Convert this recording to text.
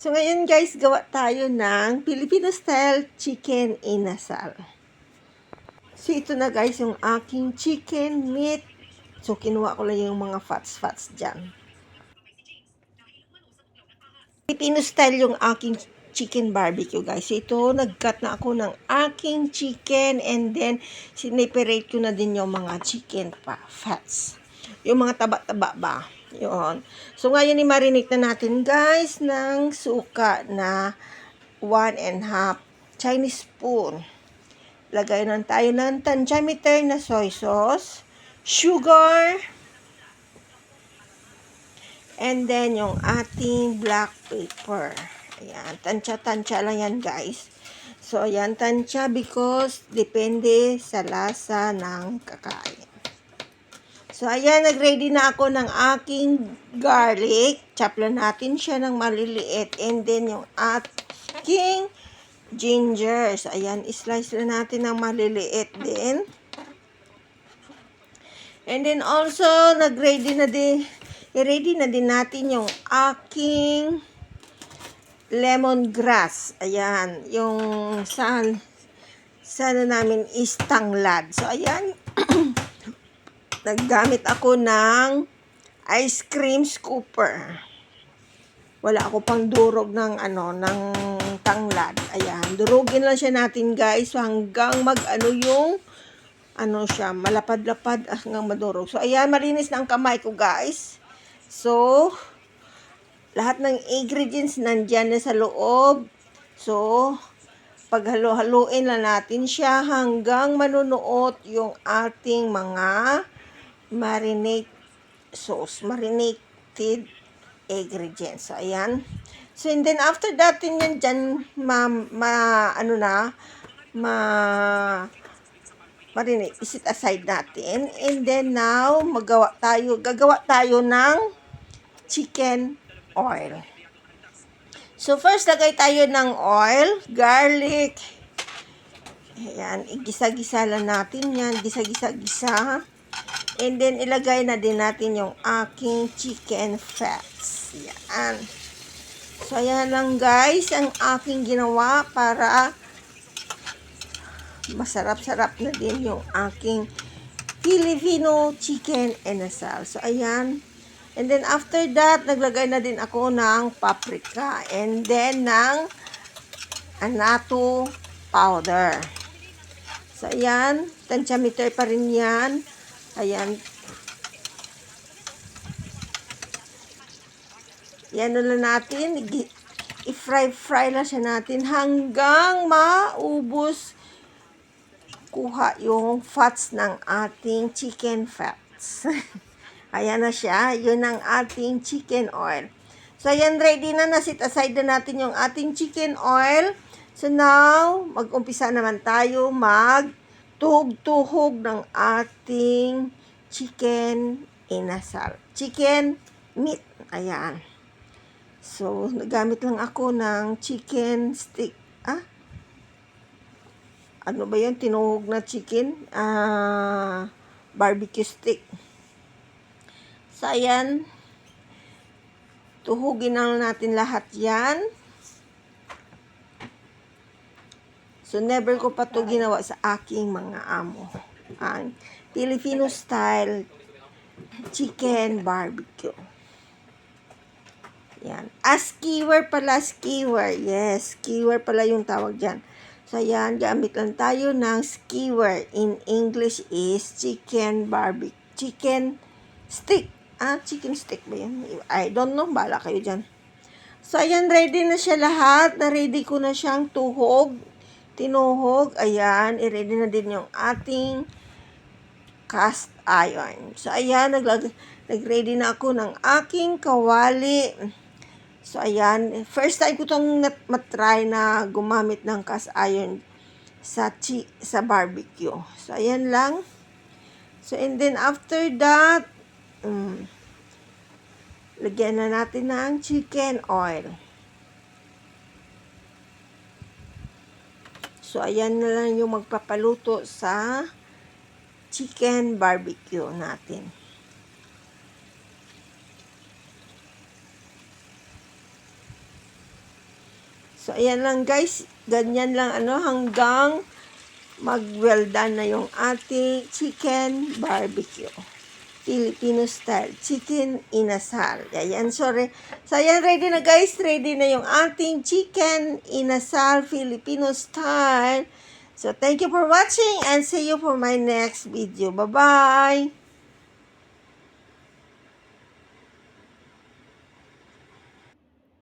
So, ngayon guys, gawa tayo ng Filipino style chicken inasal. So, ito na guys, yung aking chicken meat. So, kinuha ko lang yung mga fats dyan. Filipino style yung aking chicken barbecue guys. So, ito, nag-cut na ako ng aking chicken and then sineperate ko na din yung mga chicken fats. Yung mga taba-taba ba. Yun. So, ngayon i-marinate na natin guys ng suka na 1½ Chinese spoon. Lagay na tayo ng tantiameter na soy sauce, sugar, and then yung ating black pepper. Ayan, tansya-tansya lang yan guys. So, ayan, tansya because depende sa lasa ng kakain. So, ayan, nag-ready na ako ng aking garlic. Chop lang natin siya ng maliliit. And then, yung aking ginger. So, ayan, slice lang natin ng maliliit din. And then, also, i-ready na din natin yung aking lemongrass. Ayan, yung sana namin is tanglad. So, ayan, naggamit ako ng ice cream scooper. Wala ako pang durog ng ng tanglad. Ayan, durugin lang siya natin guys hanggang yung siya, malapad-lapad hanggang madurog. So, ayan, malinis na ang kamay ko guys. So, lahat ng ingredients nandyan na sa loob. So, paghalo-haluin lang natin siya hanggang manunuot yung ating mga marinated ingredients. So, ayan. So, and then, after that, yan dyan, marinate, isit aside natin. And then, now, gagawa tayo ng chicken oil. So, first, lagay tayo ng oil, garlic. Ayan, igisa-gisa lang natin yan. Gisa-gisa-gisa. And then, ilagay na din natin yung aking chicken fats. Yan. So, ayan lang guys, ang aking ginawa para masarap-sarap na din yung aking Filipino chicken inasal. So, ayan. And then, after that, naglagay na din ako ng paprika. And then, ng annatto powder. So, ayan. Tantiameter pa rin yan. Ayan. Yan na lang natin. I-fry lang siya natin hanggang maubos kuha yung fats ng ating chicken fats. Ayan na siya. Yun ang ating chicken oil. So, ayan, ready na. Nasit aside na natin yung ating chicken oil. So, now, mag-umpisa naman tayo tuhog-tuhog ng ating chicken inasal. Chicken meat. Ayan. So, nagamit lang ako ng chicken stick. Ano ba yun? Tinuhog na chicken? Barbecue stick. So, ayan. Tuhugin na natin lahat yan. So, never ko pa ito ginawa sa aking mga amo. Ang Filipino style chicken barbecue. Yan. Skewer pala, skewer. Yes, skewer pala yung tawag dyan. So, yan. Gamit lang tayo ng skewer. In English is chicken barbecue. Chicken stick. Chicken stick ba yan? I don't know. Bala kayo dyan. So, ayan. Ready na siya lahat. Na-ready ko na siyang tinuhog. Ayan. I-ready na din yung ating cast iron. So, ayan. Nag-ready na ako ng aking kawali. So, ayan. First time ko itong matry na gumamit ng cast iron sa barbecue. So, ayan lang. So, and then after that, lagyan na natin ng chicken oil. So, ayan na lang yung magpapaluto sa chicken barbecue natin. So, ayan lang guys. Ganyan lang hanggang mag-well done na yung ating chicken barbecue. Filipino style chicken inasal. Ayan, sorry. So, ayan, ready na guys. Ready na yung ating chicken inasal Filipino style. So, thank you for watching and see you for my next video. Bye-bye!